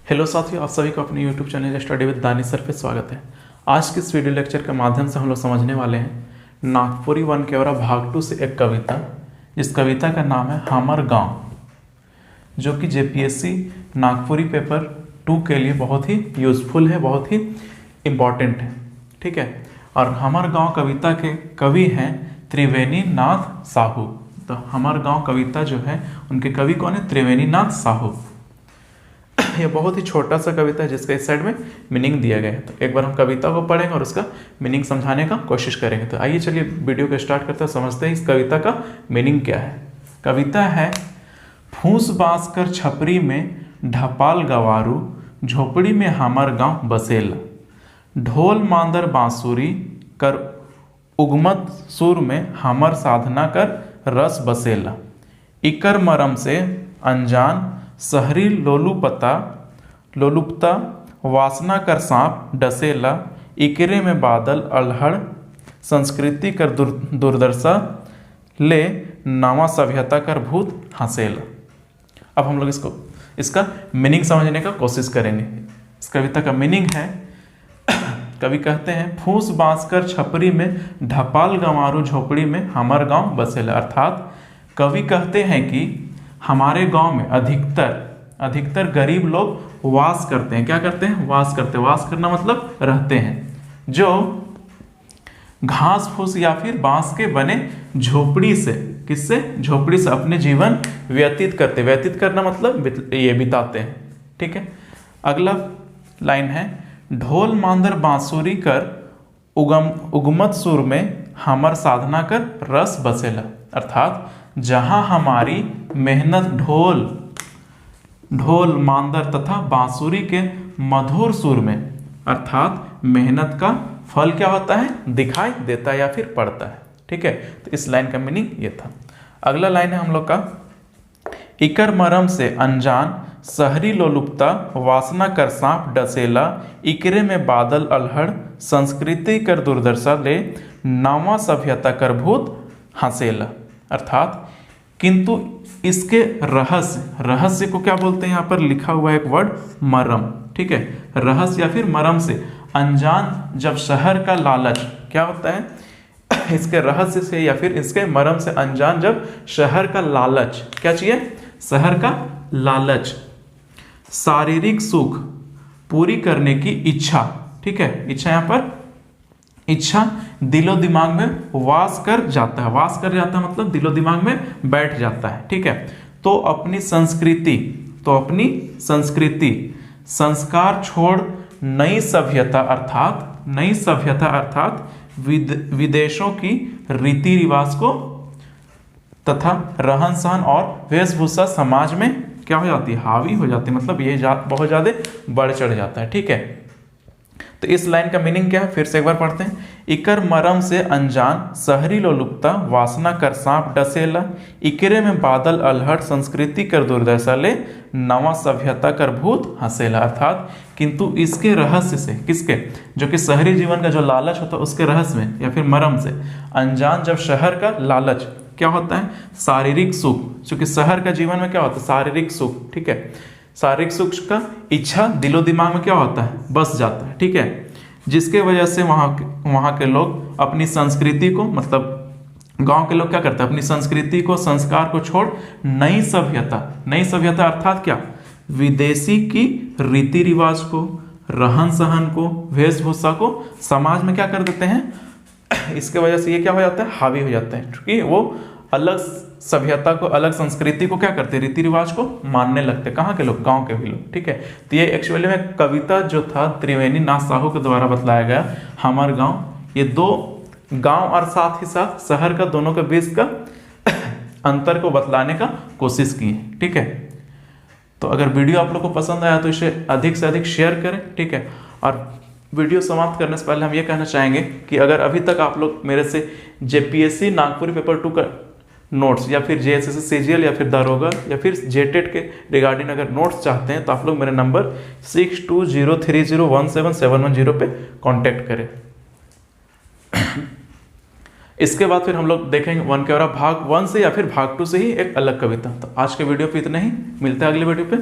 Hello साथियों, आप सभी को अपने YouTube channel study with Danish sir पे स्वागत है। आज के इस वीडियो लेक्चर के माध्यम से हम लोग समझने वाले हैं नागपुरी वन केवरा भाग 2 से एक कविता। इस कविता का नाम है हमर गांव, जो कि जेपीएससी नागपुरी पेपर 2 के लिए बहुत ही यूजफुल है, बहुत ही इम्पॉर्टेंट है। ठीक है, और हमर गांव कविता के कवि हैं त्रिवेणी नाथ साहू। तो हमर गांव कविता जो है उनके कवि कौन है? त्रिवेणी नाथ साहू। यह बहुत ही छोटा सा कविता है जिसका इस साइड में मीनिंग दिया गया है। तो एक बार हम कविता को पढ़ेंगे और उसका मीनिंग समझाने का कोशिश करेंगे। तो आइए चलिए वीडियो को स्टार्ट करते हैं, समझते हैं इस कविता का मीनिंग क्या है। कविता है, फूस बांस कर छपरी में ढपाल गवारू, झोपड़ी में हमर गांव बसेला। ढोल मांदर बांसुरी कर उगमत सुर में हमर साधना कर रस बसेला। इकर मरम से अनजान शहरी लोलुपता वासना कर सांप डसेला। इकरे में बादल अल्हड़ संस्कृति कर दुर्दशा ले नावा सभ्यता कर भूत हंसेला। अब हम लोग इसका मीनिंग समझने का कोशिश करेंगे। इस कविता का मीनिंग है, कवि कहते हैं फूस बांस कर छपरी में ढपाल गंवारू, झोपड़ी में हमर गांव बसेला। अर्थात कवि कहते हैं कि हमारे गांव में अधिकतर गरीब लोग वास करते हैं। क्या करते हैं? वास करते हैं। वास करना मतलब रहते हैं, जो घास फूस या फिर बांस के बने झोपड़ी से, किससे? झोपड़ी से अपने जीवन व्यतीत करते। व्यतीत करना मतलब ये बिताते हैं। ठीक है, अगला लाइन है, ढोल मांदर बांसुरी कर उगमत सुर में हमर साधना कर रस बसेला। अर्थात जहां हमारी मेहनत ढोल मांदर तथा बांसुरी के मधुर सुर में, अर्थात मेहनत का फल क्या होता है? दिखाई देता है या फिर पड़ता है। ठीक है, तो इस लाइन का मीनिंग ये था। अगला लाइन है हम लोग का, इकर मरम से अनजान शहरी लोलुपता वासना कर सांप डसेला। इकरे में बादल अल्हड़ संस्कृति कर दुर्दशा ले नावा सभ्यता कर भूत हंसेला। अर्थात किंतु इसके रहस्य को क्या बोलते हैं? यहाँ पर लिखा हुआ है एक वर्ड मरम। ठीक है, रहस्य या फिर मरम से अनजान जब शहर का लालच, क्या होता है? इसके रहस्य से या फिर इसके मरम से अनजान जब शहर का लालच, क्या चाहिए? शहर का लालच, शारीरिक सुख पूरी करने की इच्छा। ठीक है, इच्छा यहाँ पर इच्छा दिलो दिमाग में वास कर जाता है। वास कर जाता है मतलब दिलो दिमाग में बैठ जाता है। ठीक है, तो अपनी संस्कृति संस्कार छोड़ नई सभ्यता अर्थात विदेशों की रीति रिवाज को तथा रहन सहन और वेशभूषा समाज में क्या हो जाती है? हावी हो जाती है। मतलब ये बहुत ज्यादा बढ़ चढ़ जाता है। ठीक है, तो इस लाइन का मीनिंग क्या है? फिर से एक बार पढ़ते हैं। इकर मरम से अनजान शहरी लोलुपता वासना कर सांप डसेला। इकरे में बादल अल्हड़ संस्कृति कर दुर्दशा ले नवा सभ्यता कर भूत हंसेला। अर्थात किंतु इसके रहस्य से, किसके? जो कि शहरी जीवन का जो लालच होता है उसके रहस्य में या फिर मरम से अनजान जब शहर का लालच क्या होता है? शारीरिक सुख। क्योंकि शहर का जीवन में क्या होता है? शारीरिक सुख। ठीक है, शारीरिक सुख का इच्छा दिलो दिमाग में क्या होता है? बस जाता है। ठीक है, जिसके वजह से वहाँ के लोग अपनी संस्कृति को, मतलब गांव के लोग क्या करते हैं? अपनी संस्कृति को, संस्कार को छोड़ नई सभ्यता अर्थात क्या? विदेशी की रीति रिवाज को, रहन सहन को, वेशभूषा को समाज में क्या कर देते हैं? इसके वजह से ये क्या हो जाता है? हावी हो जाता है, क्योंकि वो अलग सभ्यता को, अलग संस्कृति को क्या करते? रीति रिवाज को मानने लगते। कहाँ के लोग? गांव के भी लोग। ठीक है, तो ये एक्चुअली में कविता जो था त्रिवेणी नाथ साहू के द्वारा बतलाया गया हमर गांव। ये दो गांव और साथ ही साथ शहर का, दोनों के बीच का अंतर को बतलाने का कोशिश की है। ठीक है, तो अगर वीडियो आप लोग को पसंद आया तो इसे अधिक से अधिक शेयर करें। ठीक है, और वीडियो समाप्त करने से पहले हम ये कहना चाहेंगे कि अगर अभी तक आप लोग मेरे से जेपीएससी नागपुरी पेपर 2 का नोट्स या फिर जेएसएससी सीजीएल या फिर दारोगा या फिर जेटेट के रिगार्डिंग अगर नोट्स चाहते हैं तो आप लोग मेरे नंबर 6203017710 पे कांटेक्ट करें। इसके बाद फिर हम लोग देखेंगे वन केवरा भाग 1 से या फिर भाग 2 से ही एक अलग कविता। तो आज के वीडियो पे इतना ही, मिलते हैं अगले वीडियो पे।